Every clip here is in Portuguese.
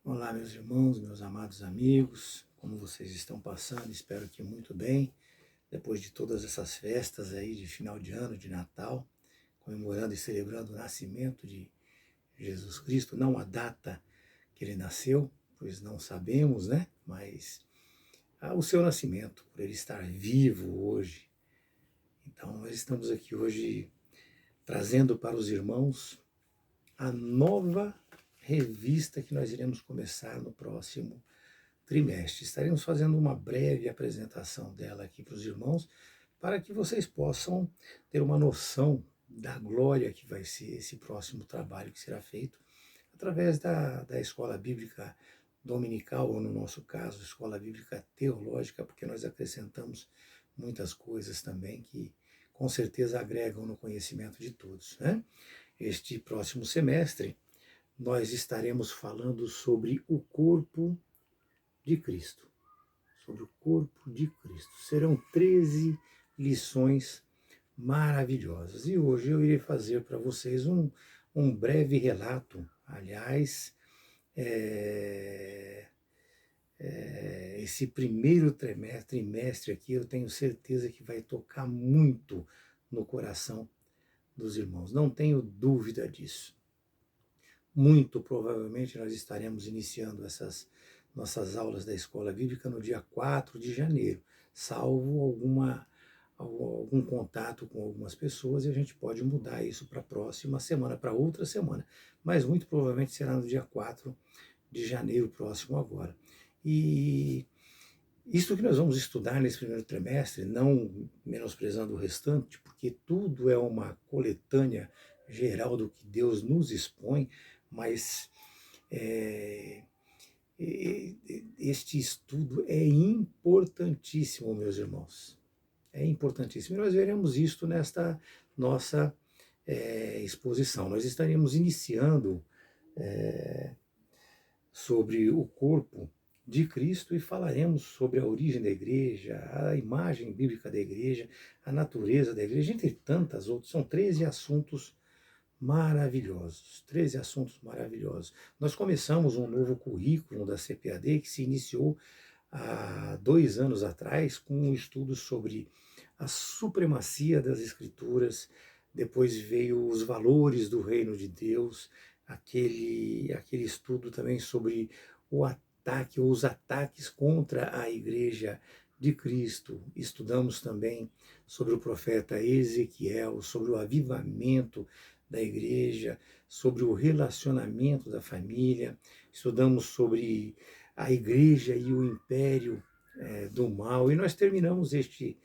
Olá, meus irmãos, meus amados amigos, como vocês estão passando? Espero que muito bem, depois de todas essas festas aí de final de ano, de Natal, comemorando e celebrando o nascimento de Jesus Cristo, não a data que ele nasceu, pois não sabemos, né? Mas o seu nascimento, por ele estar vivo hoje. Então, nós estamos aqui hoje trazendo para os irmãos a nova revista que nós iremos começar no próximo trimestre. Estaremos fazendo uma breve apresentação dela aqui para os irmãos, para que vocês possam ter uma noção da glória que vai ser esse próximo trabalho que será feito através da Escola Bíblica Dominical, ou no nosso caso, Escola Bíblica Teológica, porque nós acrescentamos muitas coisas também que com certeza agregam no conhecimento de todos, né? Este próximo semestre, nós estaremos falando sobre o corpo de Cristo. Sobre o corpo de Cristo. Serão 13 lições maravilhosas. E hoje eu irei fazer para vocês um breve relato. Aliás, esse primeiro trimestre aqui, eu tenho certeza que vai tocar muito no coração dos irmãos. Não tenho dúvida disso. Muito provavelmente nós estaremos iniciando essas nossas aulas da Escola Bíblica no dia 4 de janeiro, salvo algum contato com algumas pessoas, e a gente pode mudar isso para a próxima semana, para outra semana. Mas muito provavelmente será no dia 4 de janeiro próximo agora. E isso que nós vamos estudar nesse primeiro trimestre, não menosprezando o restante, porque tudo é uma coletânea geral do que Deus nos expõe, mas este estudo é importantíssimo, meus irmãos. É importantíssimo. E nós veremos isto nesta nossa exposição. Nós estaremos iniciando sobre o corpo de Cristo e falaremos sobre a origem da igreja, a imagem bíblica da igreja, a natureza da igreja, entre tantas outras. São 13 assuntos maravilhosos, 13 assuntos maravilhosos. Nós começamos um novo currículo da CPAD que se iniciou há 2 anos atrás com um estudo sobre a supremacia das Escrituras, depois veio os valores do reino de Deus, aquele estudo também sobre o ataque ou os ataques contra a igreja de Cristo. Estudamos também sobre o profeta Ezequiel, sobre o avivamento da igreja, sobre o relacionamento da família, estudamos sobre a igreja e o império do mal, e nós terminamos este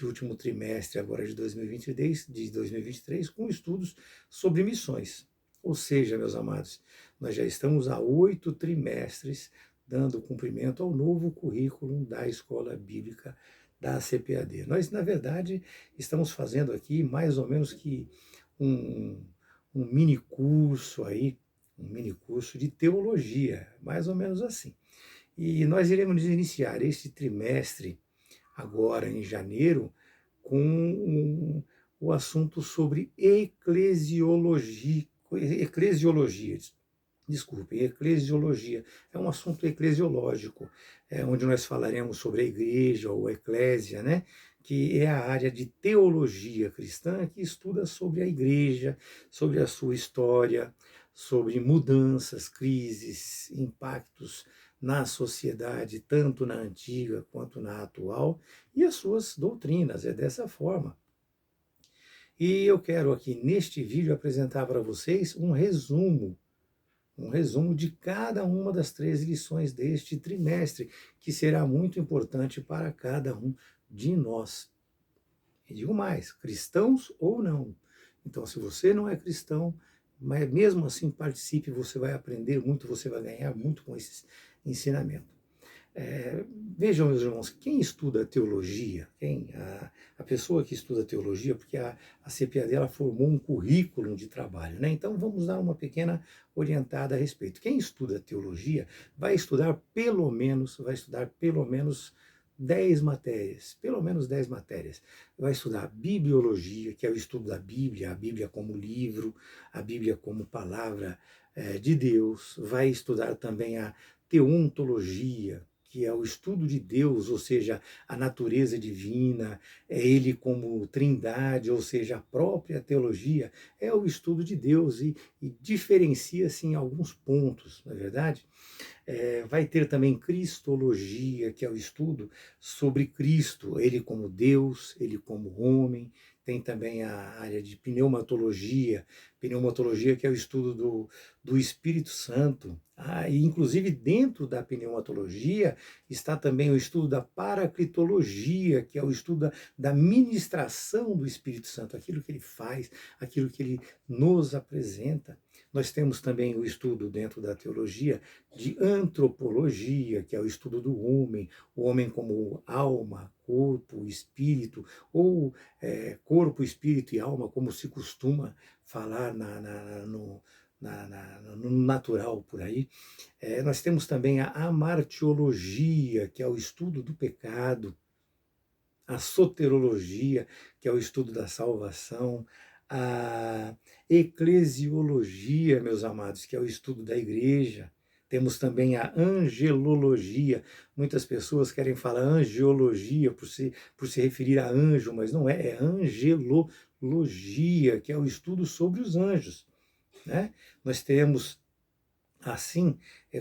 último trimestre agora de 2023 com estudos sobre missões. Ou seja, meus amados, nós já estamos há 8 trimestres dando cumprimento ao novo currículo da Escola Bíblica da CPAD. Nós, na verdade, estamos fazendo aqui mais ou menos que um mini curso aí, um mini curso de teologia, mais ou menos assim. E nós iremos iniciar este trimestre, agora em janeiro, com o assunto sobre eclesiologia, eclesiologia. É um assunto eclesiológico, onde nós falaremos sobre a igreja ou eclésia, né? Que é a área de teologia cristã que estuda sobre a igreja, sobre a sua história, sobre mudanças, crises, impactos na sociedade, tanto na antiga quanto na atual, e as suas doutrinas. É dessa forma. E eu quero aqui neste vídeo apresentar para vocês um resumo de cada uma das 13 lições deste trimestre, que será muito importante para cada um de nós. E digo mais, cristãos ou não. Então, se você não é cristão, mas mesmo assim participe, você vai aprender muito, você vai ganhar muito com esse ensinamento. Vejam, meus irmãos, quem estuda teologia, a pessoa que estuda teologia, porque a CPAD ela formou um currículo de trabalho, né? Então vamos dar uma pequena orientada a respeito. Quem estuda teologia vai estudar pelo menos 10 matérias, pelo menos 10 matérias. Vai estudar bibliologia, que é o estudo da Bíblia, a Bíblia como livro, a Bíblia como palavra de Deus, vai estudar também a teontologia, que é o estudo de Deus, ou seja, a natureza divina, é ele como trindade, ou seja, a própria teologia é o estudo de Deus e diferencia-se em alguns pontos, não é verdade? Vai ter também Cristologia, que é o estudo sobre Cristo, ele como Deus, ele como homem. Tem também a área de pneumatologia que é o estudo do Espírito Santo. E inclusive dentro da pneumatologia está também o estudo da paraclitologia, que é o estudo da ministração do Espírito Santo, aquilo que ele faz, aquilo que ele nos apresenta. Nós temos também o estudo dentro da teologia de antropologia, que é o estudo do homem, o homem como alma, corpo, espírito, ou corpo, espírito e alma, como se costuma falar no natural por aí. Nós temos também a amartiologia, que é o estudo do pecado, a soterologia, que é o estudo da salvação, a eclesiologia, meus amados, que é o estudo da igreja. Temos também a angelologia. Muitas pessoas querem falar angiologia por se referir a anjo, mas não é, é angelologia, que é o estudo sobre os anjos. Né? Nós temos assim,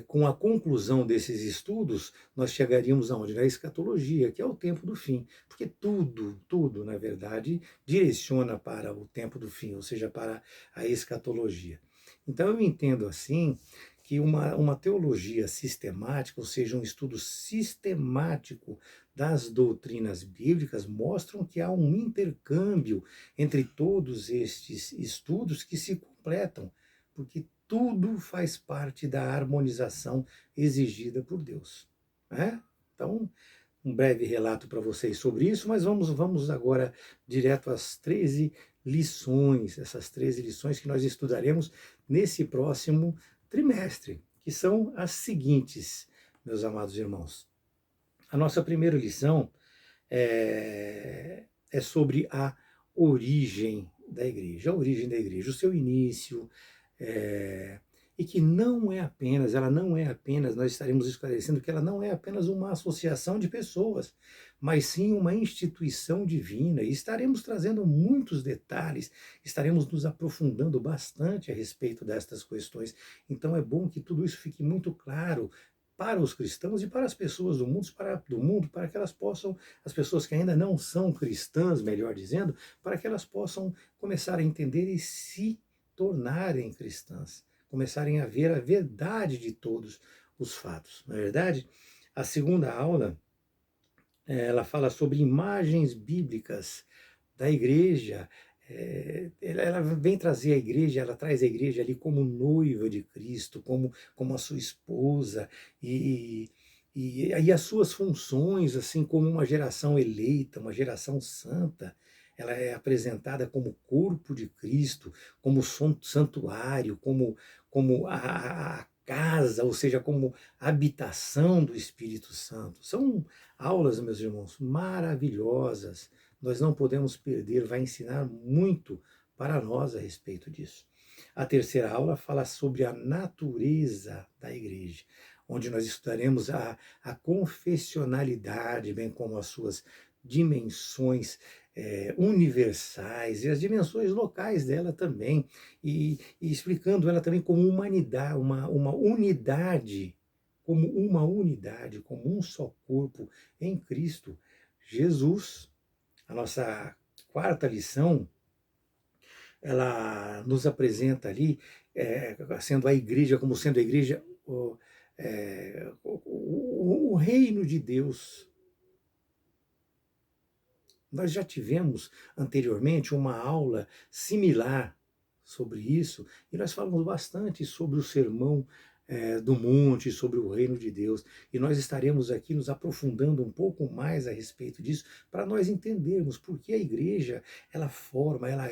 com a conclusão desses estudos, nós chegaríamos aonde? Na escatologia, que é o tempo do fim. Porque tudo, na verdade, direciona para o tempo do fim, ou seja, para a escatologia. Então, eu entendo assim que uma teologia sistemática, ou seja, um estudo sistemático das doutrinas bíblicas, mostram que há um intercâmbio entre todos estes estudos que se completam, porque tudo faz parte da harmonização exigida por Deus. Né? Então, um breve relato para vocês sobre isso, mas vamos agora direto às 13 lições, essas 13 lições que nós estudaremos nesse próximo trimestre, que são as seguintes, meus amados irmãos. A nossa primeira lição é sobre a origem da igreja, o seu início, e que ela não é apenas, nós estaremos esclarecendo que ela não é apenas uma associação de pessoas, mas sim uma instituição divina, e estaremos trazendo muitos detalhes, estaremos nos aprofundando bastante a respeito destas questões, então é bom que tudo isso fique muito claro para os cristãos e para as pessoas do mundo, para que elas possam, as pessoas que ainda não são cristãs, melhor dizendo, para que elas possam começar a entender e se tornarem cristãs, começarem a ver a verdade de todos os fatos. Na verdade, a segunda aula, ela fala sobre imagens bíblicas da igreja. Ela vem trazer a igreja, ela traz a igreja ali como noiva de Cristo, como a sua esposa, e as suas funções, assim como uma geração eleita, uma geração santa. Ela é apresentada como corpo de Cristo, como santuário, como a casa, ou seja, como habitação do Espírito Santo. São aulas, meus irmãos, maravilhosas, nós não podemos perder, vai ensinar muito para nós a respeito disso. A terceira aula fala sobre a natureza da igreja, onde nós estudaremos a confessionalidade, bem como as suas dimensões universais e as dimensões locais dela também, e explicando ela também como humanidade, uma unidade, como um só corpo em Cristo Jesus. A nossa quarta lição, ela nos apresenta ali, sendo a igreja, como sendo a igreja, o reino de Deus. Nós já tivemos anteriormente uma aula similar sobre isso, e nós falamos bastante sobre o sermão do monte, sobre o reino de Deus. E nós estaremos aqui nos aprofundando um pouco mais a respeito disso, para nós entendermos por que a igreja, ela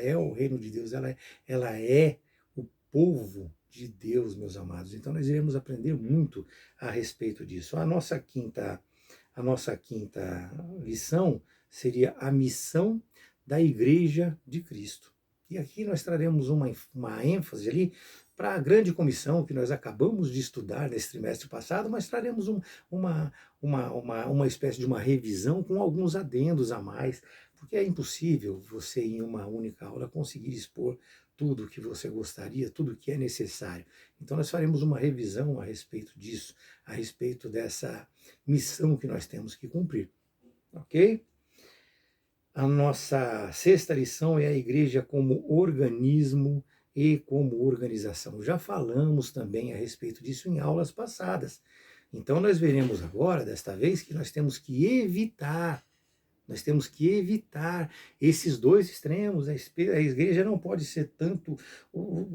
é o reino de Deus, ela é o povo de Deus, meus amados. Então nós iremos aprender muito a respeito disso. A nossa quinta lição seria a missão da Igreja de Cristo. E aqui nós traremos uma ênfase ali para a grande comissão que nós acabamos de estudar nesse trimestre passado, mas traremos uma, uma espécie de uma revisão com alguns adendos a mais, porque é impossível você, em uma única aula, conseguir expor tudo o que você gostaria, tudo o que é necessário. Então, nós faremos uma revisão a respeito disso, a respeito dessa missão que nós temos que cumprir. Ok? A nossa sexta lição é a igreja como organismo e como organização. Já falamos também a respeito disso em aulas passadas. Então, nós veremos agora, desta vez, que nós temos que evitar esses dois extremos. A igreja não pode ser tanto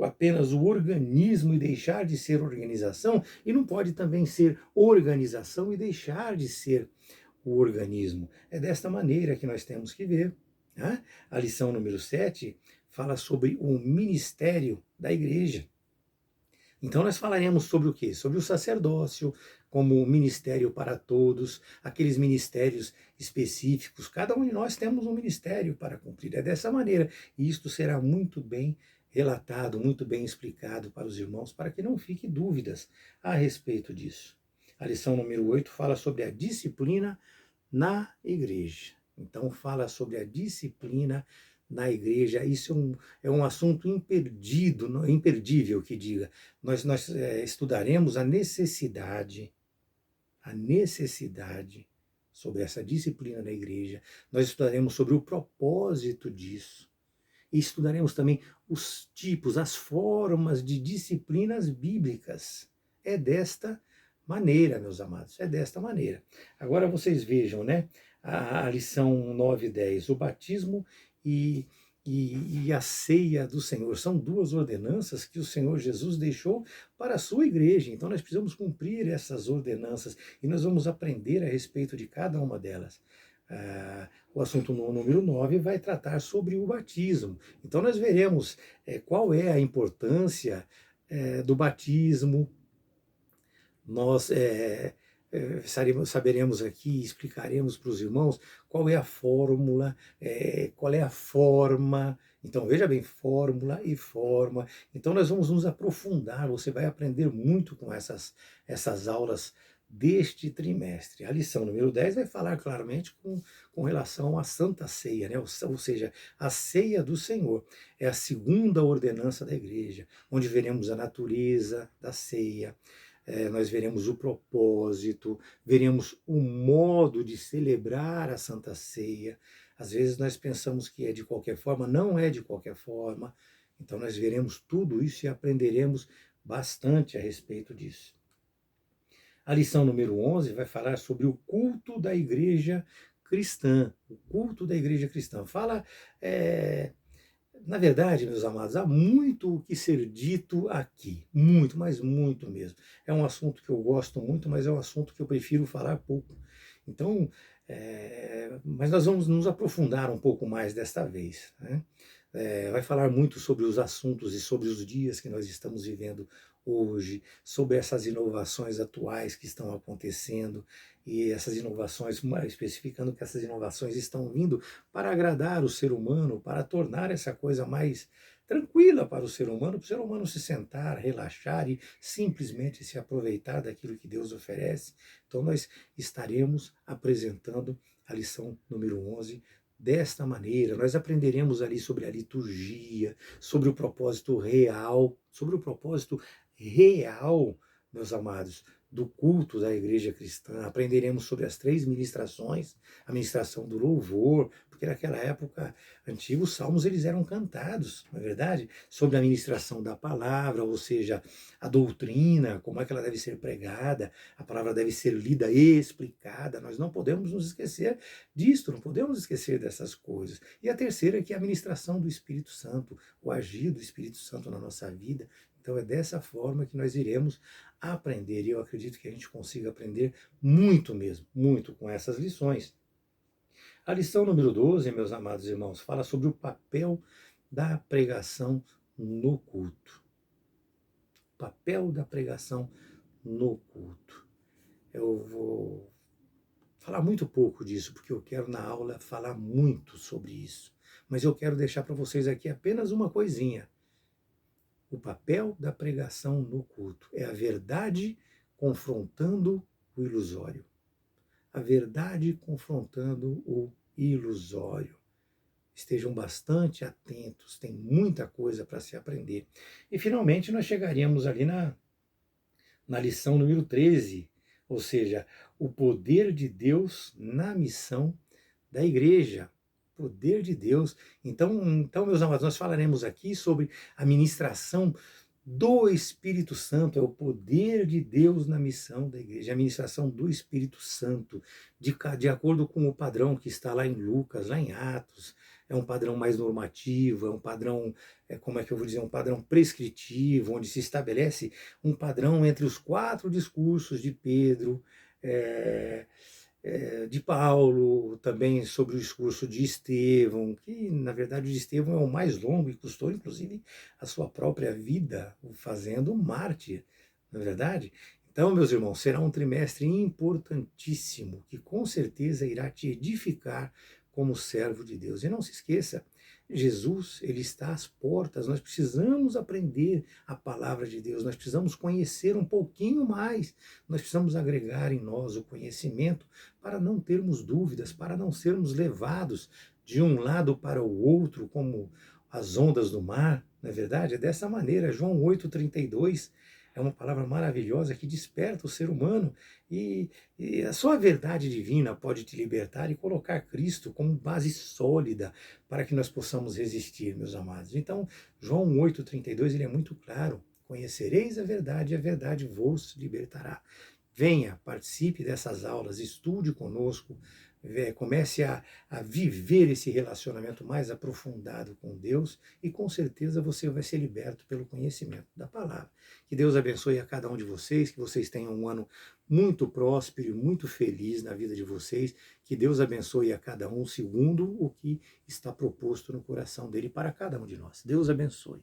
apenas o organismo e deixar de ser organização, e não pode também ser organização e deixar de ser o organismo. É desta maneira que nós temos que ver. Né? A lição número 7 fala sobre o ministério da igreja. Então nós falaremos sobre o quê? Sobre o sacerdócio, como ministério para todos, aqueles ministérios específicos. Cada um de nós temos um ministério para cumprir. É dessa maneira. E isto será muito bem relatado, muito bem explicado para os irmãos, para que não fiquem dúvidas a respeito disso. A lição número 8 fala sobre a disciplina na igreja. Então fala sobre a disciplina na igreja. Isso é um assunto imperdível que diga. Nós estudaremos a necessidade sobre essa disciplina na igreja. Nós estudaremos sobre o propósito disso. E estudaremos também os tipos, as formas de disciplinas bíblicas. É desta maneira, meus amados, é desta maneira. Agora vocês vejam, né? A lição 9 e 10, o batismo e a ceia do Senhor. São duas ordenanças que o Senhor Jesus deixou para a sua igreja. Então nós precisamos cumprir essas ordenanças e nós vamos aprender a respeito de cada uma delas. O assunto número 9 vai tratar sobre o batismo. Então nós veremos qual é a importância do batismo. Nós saberemos aqui, explicaremos para os irmãos qual é a fórmula, qual é a forma. Então, veja bem, fórmula e forma. Então, nós vamos nos aprofundar, você vai aprender muito com essas aulas deste trimestre. A lição número 10 vai falar claramente com relação à Santa Ceia, né? Ou seja, a ceia do Senhor. É a segunda ordenança da igreja, onde veremos a natureza da ceia, nós veremos o propósito, veremos o modo de celebrar a Santa Ceia. Às vezes nós pensamos que é de qualquer forma, não é de qualquer forma. Então nós veremos tudo isso e aprenderemos bastante a respeito disso. A lição número 11 vai falar sobre o culto da igreja cristã. O culto da igreja cristã. Fala... Na verdade, meus amados, há muito o que ser dito aqui, muito, mas muito mesmo. É um assunto que eu gosto muito, mas é um assunto que eu prefiro falar pouco. Então, mas nós vamos nos aprofundar um pouco mais desta vez. Né? Vai falar muito sobre os assuntos e sobre os dias que nós estamos vivendo hoje, sobre essas inovações atuais que estão acontecendo, e essas inovações, especificando que essas inovações estão vindo para agradar o ser humano, para tornar essa coisa mais tranquila para o ser humano se sentar, relaxar e simplesmente se aproveitar daquilo que Deus oferece. Então nós estaremos apresentando a lição número 11 desta maneira. Nós aprenderemos ali sobre a liturgia, sobre o propósito real, meus amados, do culto da igreja cristã. Aprenderemos sobre as 3 ministrações, a ministração do louvor, porque naquela época antiga os salmos eles eram cantados, não é verdade? Sobre a ministração da palavra, ou seja, a doutrina, como é que ela deve ser pregada, a palavra deve ser lida e explicada. Nós não podemos nos esquecer disto, não podemos esquecer dessas coisas. E a terceira que é a ministração do Espírito Santo, o agir do Espírito Santo na nossa vida. Então é dessa forma que nós iremos aprender, e eu acredito que a gente consiga aprender muito mesmo, muito com essas lições. A lição número 12, meus amados irmãos, fala sobre o papel da pregação no culto. O papel da pregação no culto. Eu vou falar muito pouco disso, porque eu quero na aula falar muito sobre isso. Mas eu quero deixar para vocês aqui apenas uma coisinha. O papel da pregação no culto é a verdade confrontando o ilusório. A verdade confrontando o ilusório. Estejam bastante atentos, tem muita coisa para se aprender. E finalmente nós chegaríamos ali na lição número 13, ou seja, o poder de Deus na missão da igreja. Poder de Deus. Então, meus amados, nós falaremos aqui sobre a ministração do Espírito Santo, é o poder de Deus na missão da igreja, a ministração do Espírito Santo, de acordo com o padrão que está lá em Lucas, lá em Atos, é um padrão mais normativo, é um padrão, como é que eu vou dizer, um padrão prescritivo, onde se estabelece um padrão entre os 4 discursos de Pedro, de Paulo, também sobre o discurso de Estevão, que na verdade o de Estevão é o mais longo e custou inclusive a sua própria vida, fazendo mártir, na verdade. Então, meus irmãos, será um trimestre importantíssimo, que com certeza irá te edificar como servo de Deus. E não se esqueça, Jesus, ele está às portas, nós precisamos aprender a palavra de Deus, nós precisamos conhecer um pouquinho mais, nós precisamos agregar em nós o conhecimento para não termos dúvidas, para não sermos levados de um lado para o outro, como as ondas do mar, não é verdade? É dessa maneira, João 8,32 é uma palavra maravilhosa que desperta o ser humano e a sua verdade divina pode te libertar e colocar Cristo como base sólida para que nós possamos resistir, meus amados. Então, João 8,32 ele é muito claro: conhecereis a verdade e a verdade vos libertará. Venha, participe dessas aulas, estude conosco, comece a viver esse relacionamento mais aprofundado com Deus e com certeza você vai ser liberto pelo conhecimento da palavra. Que Deus abençoe a cada um de vocês, que vocês tenham um ano muito próspero e muito feliz na vida de vocês, que Deus abençoe a cada um segundo o que está proposto no coração dele para cada um de nós. Deus abençoe.